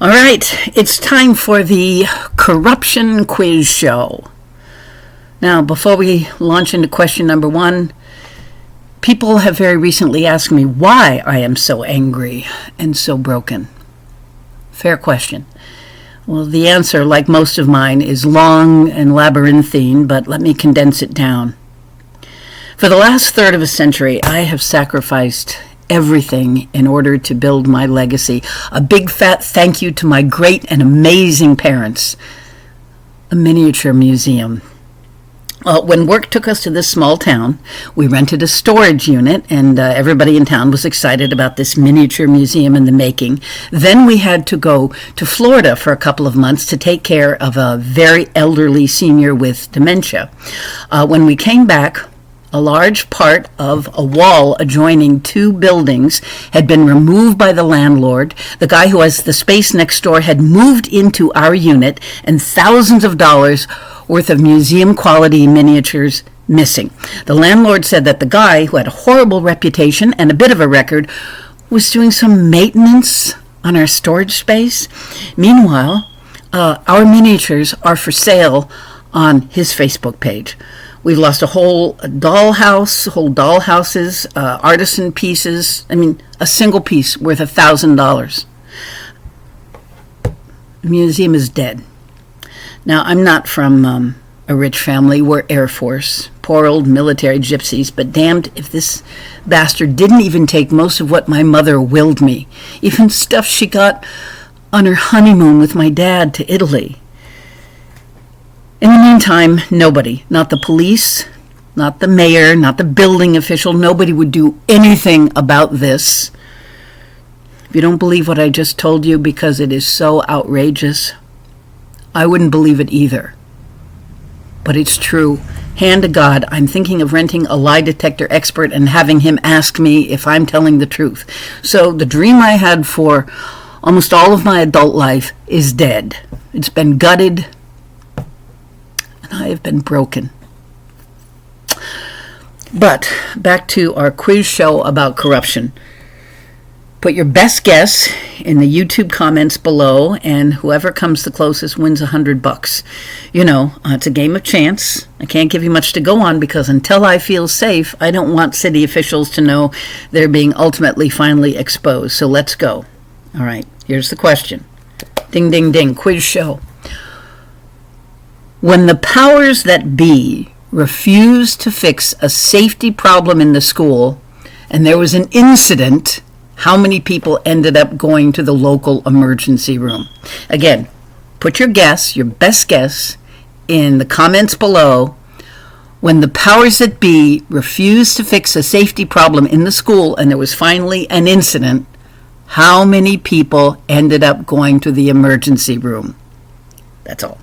All right, it's time for the corruption quiz show. Now, before we launch into question number one, people have very recently asked me why I am so angry and so broken. Fair question. Well, the answer, like most of mine, is long and labyrinthine, but let me condense it down. For the last third of a century, I have sacrificed everything in order to build my legacy. A big fat thank you to my great and amazing parents. A miniature museum. When work took us to this small town, we rented a storage unit, and everybody in town was excited about this miniature museum in the making. Then we had to go to Florida for a couple of months to take care of a very elderly senior with dementia. When we came back, a large part of a wall adjoining two buildings had been removed by the landlord. The guy who has the space next door had moved into our unit, and thousands of dollars worth of museum-quality miniatures missing. The landlord said that the guy, who had a horrible reputation and a bit of a record, was doing some maintenance on our storage space. Meanwhile, our miniatures are for sale on his Facebook page. We've lost a whole dollhouses, artisan pieces. A single piece worth $1,000. The museum is dead. Now, I'm not from a rich family. We're Air Force, poor old military gypsies, but damned if this bastard didn't even take most of what my mother willed me, even stuff she got on her honeymoon with my dad to Italy. In the meantime, nobody, not the police, not the mayor, not the building official, nobody would do anything about this. If you don't believe what I just told you because it is so outrageous, I wouldn't believe it either. But it's true. Hand to God, I'm thinking of renting a lie detector expert and having him ask me if I'm telling the truth. So the dream I had for almost all of my adult life is dead. It's been gutted, and I have been broken. But back to our quiz show about corruption. Put your best guess in the YouTube comments below, and whoever comes the closest wins $100. It's a game of chance. I can't give you much to go on because until I feel safe, I don't want city officials to know they're being ultimately finally exposed. So let's go. All right, here's the question. Ding, ding, ding, quiz show. When the powers that be refused to fix a safety problem in the school and there was an incident, how many people ended up going to the local emergency room? Again, put your best guess, in the comments below. When the powers that be refused to fix a safety problem in the school and there was finally an incident, how many people ended up going to the emergency room? That's all.